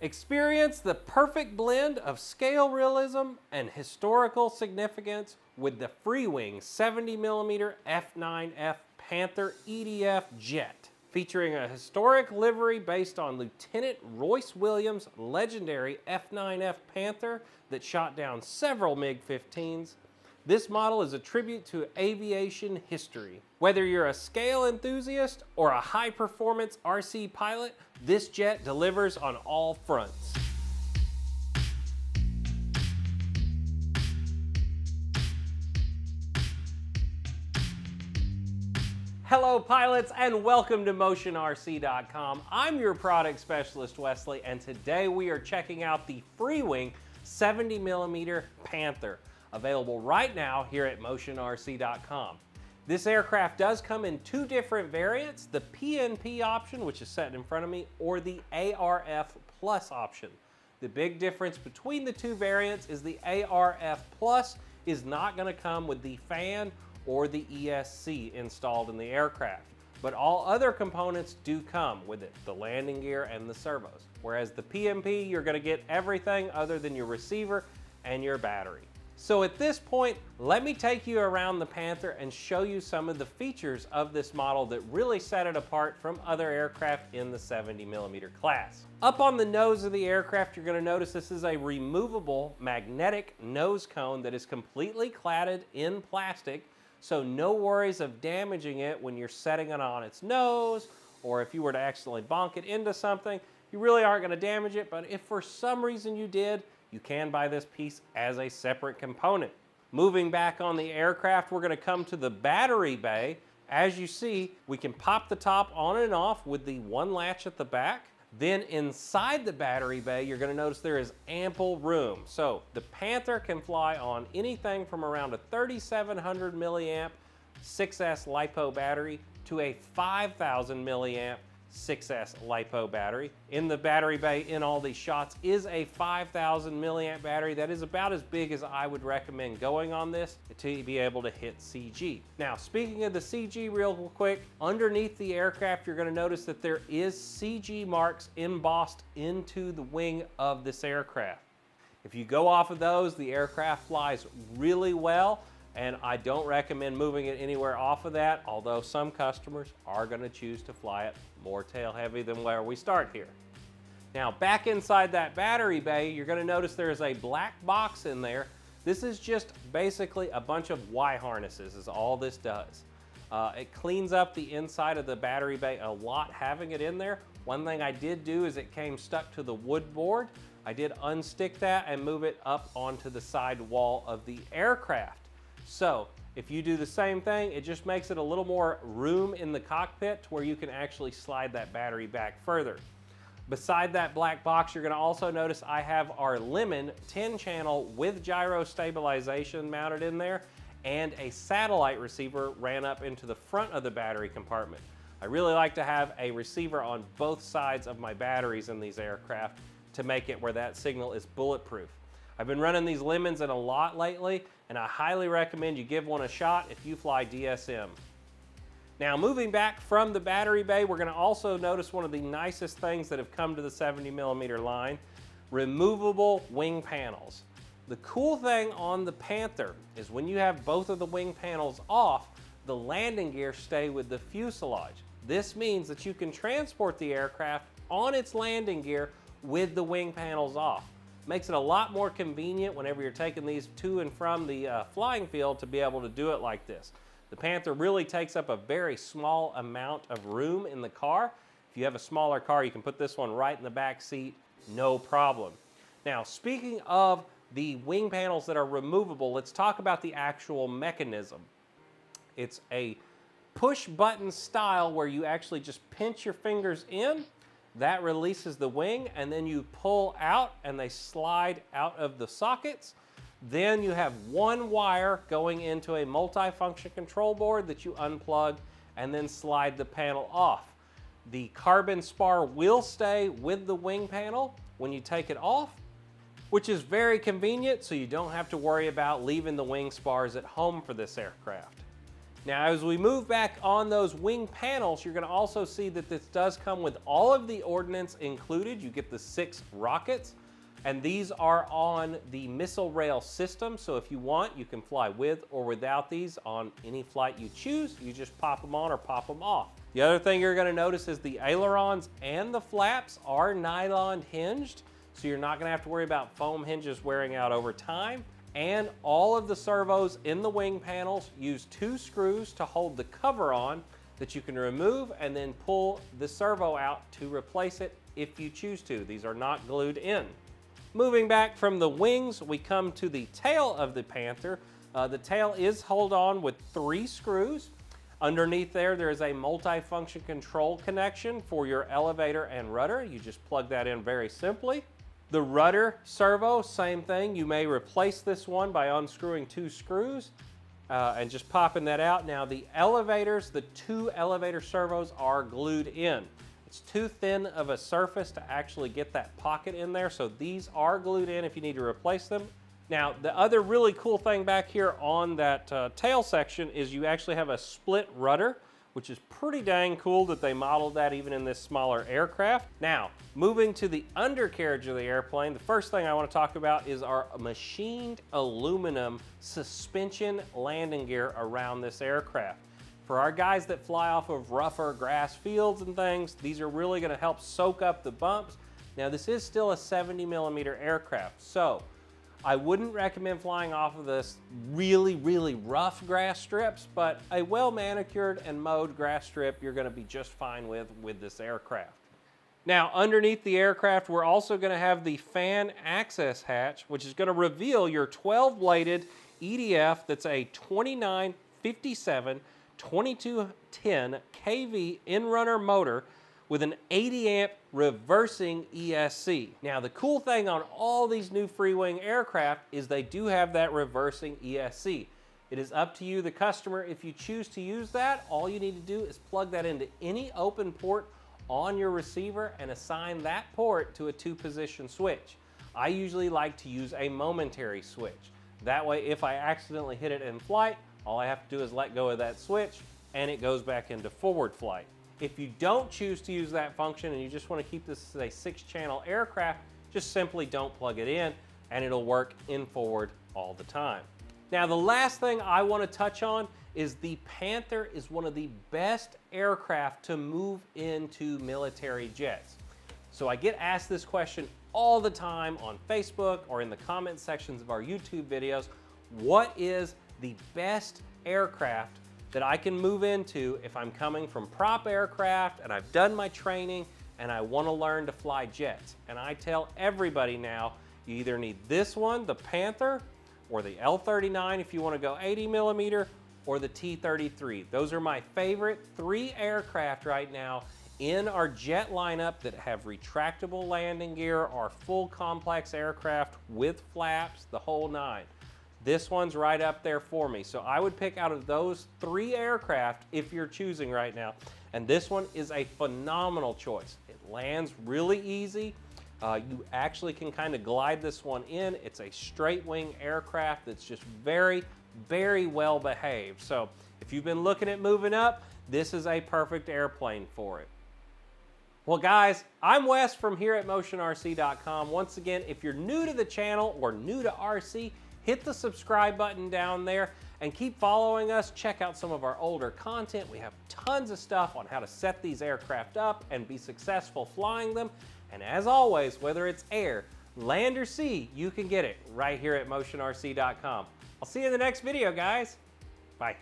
Experience the perfect blend of scale realism and historical significance with the Freewing 70mm F9F Panther EDF jet. Featuring a historic livery based on Lieutenant Royce Williams' legendary F9F Panther that shot down several MiG-15s, this model is a tribute to aviation history. Whether you're a scale enthusiast or a high-performance RC pilot, this jet delivers on all fronts. Hello pilots and welcome to MotionRC.com. I'm your product specialist Wesley, and today we are checking out the Freewing 70mm Panther, available right now here at MotionRC.com. This aircraft does come in two different variants, the PNP option, which is set in front of me, or the ARF Plus option. The big difference between the two variants is the ARF Plus is not going to come with the fan or the ESC installed in the aircraft, but all other components do come with it, the landing gear and the servos. Whereas the PNP, you're going to get everything other than your receiver and your battery. So at this point, let me take you around the Panther and show you some of the features of this model that really set it apart from other aircraft in the 70mm class. Up on the nose of the aircraft, you're going to notice this is a removable magnetic nose cone that is completely cladded in plastic, so no worries of damaging it when you're setting it on its nose, or if you were to accidentally bonk it into something, you really aren't going to damage it, but if for some reason you did, you can buy this piece as a separate component. Moving back on the aircraft, we're going to come to the battery bay. As you see, we can pop the top on and off with the one latch at the back. Then inside the battery bay, you're going to notice there is ample room. So the Panther can fly on anything from around a 3700 milliamp 6S LiPo battery to a 5000 milliamp 6S LiPo battery. In the battery bay in all these shots is a 5000 milliamp battery that is about as big as I would recommend going on this to be able to hit CG. Now, speaking of the CG real quick, underneath the aircraft you're going to notice that there is CG marks embossed into the wing of this aircraft. If you go off of those, the aircraft flies really well, and I don't recommend moving it anywhere off of that, although some customers are going to choose to fly it more tail heavy than where we start here. Now, back inside that battery bay, you're going to notice there is a black box in there. This is just basically a bunch of Y harnesses is all this does. It cleans up the inside of the battery bay a lot having it in there. One thing I did do is it came stuck to the wood board. I did unstick that and move it up onto the side wall of the aircraft. So if you do the same thing, it just makes it a little more room in the cockpit to where you can actually slide that battery back further. Beside that black box, you're going to also notice I have our Lemon 10-channel with gyro stabilization mounted in there, and a satellite receiver ran up into the front of the battery compartment. I really like to have a receiver on both sides of my batteries in these aircraft to make it where that signal is bulletproof. I've been running these Lemons in a lot lately, and I highly recommend you give one a shot if you fly DSM. Now, moving back from the battery bay, we're going to also notice one of the nicest things that have come to the 70mm line, removable wing panels. The cool thing on the Panther is when you have both of the wing panels off, the landing gear stay with the fuselage. This means that you can transport the aircraft on its landing gear with the wing panels off. Makes it a lot more convenient whenever you're taking these to and from the flying field to be able to do it like this. The Panther really takes up a very small amount of room in the car. If you have a smaller car, you can put this one right in the back seat, no problem. Now, speaking of the wing panels that are removable, let's talk about the actual mechanism. It's a push button style where you actually just pinch your fingers in. That releases the wing, and then you pull out and they slide out of the sockets. Then you have one wire going into a multifunction control board that you unplug and then slide the panel off. The carbon spar will stay with the wing panel when you take it off, which is very convenient, so you don't have to worry about leaving the wing spars at home for this aircraft. Now, as we move back on those wing panels, you're going to also see that this does come with all of the ordnance included. You get the 6 rockets, and these are on the missile rail system. So if you want, you can fly with or without these on any flight you choose. You just pop them on or pop them off. The other thing you're going to notice is the ailerons and the flaps are nylon hinged, so you're not going to have to worry about foam hinges wearing out over time. And all of the servos in the wing panels use 2 screws to hold the cover on that you can remove and then pull the servo out to replace it if you choose to. These are not glued in. Moving back from the wings, we come to the tail of the Panther. The tail is held on with 3 screws. Underneath there is a multi-function control connection for your elevator and rudder. You just plug that in very simply. The rudder servo, same thing. You may replace this one by unscrewing 2 screws and just popping that out. Now the elevators, the 2 elevator servos are glued in. It's too thin of a surface to actually get that pocket in there, so these are glued in if you need to replace them. Now, the other really cool thing back here on that tail section is you actually have a split rudder, which is pretty dang cool that they modeled that even in this smaller aircraft. Now, moving to the undercarriage of the airplane, the first thing I want to talk about is our machined aluminum suspension landing gear around this aircraft. For our guys that fly off of rougher grass fields and things, these are really going to help soak up the bumps. Now, this is still a 70mm aircraft, so I wouldn't recommend flying off of this really, really rough grass strips, but a well-manicured and mowed grass strip you're going to be just fine with this aircraft. Now, underneath the aircraft, we're also going to have the fan access hatch, which is going to reveal your 12-bladed EDF that's a 2957 2210 kV in-runner motor with an 80 amp reversing ESC. Now, the cool thing on all these new Freewing aircraft is they do have that reversing ESC. It is up to you, the customer. If you choose to use that, all you need to do is plug that into any open port on your receiver and assign that port to a 2-position switch. I usually like to use a momentary switch. That way, if I accidentally hit it in flight, all I have to do is let go of that switch and it goes back into forward flight. If you don't choose to use that function and you just want to keep this as a 6-channel aircraft, just simply don't plug it in and it'll work in forward all the time. Now, the last thing I want to touch on is the Panther is one of the best aircraft to move into military jets. So I get asked this question all the time on Facebook or in the comment sections of our YouTube videos. What is the best aircraft that I can move into if I'm coming from prop aircraft and I've done my training and I want to learn to fly jets? And I tell everybody now, you either need this one, the Panther, or the L-39 if you want to go 80mm, or the T-33. Those are my favorite 3 aircraft right now in our jet lineup that have retractable landing gear or full complex aircraft with flaps, the whole 9. This one's right up there for me. So I would pick out of those 3 aircraft if you're choosing right now. And this one is a phenomenal choice. It lands really easy. You actually can kind of glide this one in. It's a straight wing aircraft that's just very, very well behaved. So if you've been looking at moving up, this is a perfect airplane for it. Well, guys, I'm Wes from here at motionrc.com. Once again, if you're new to the channel or new to RC, hit the subscribe button down there and keep following us. Check out some of our older content. We have tons of stuff on how to set these aircraft up and be successful flying them. And as always, whether it's air, land, or sea, you can get it right here at motionrc.com. I'll see you in the next video, guys. Bye.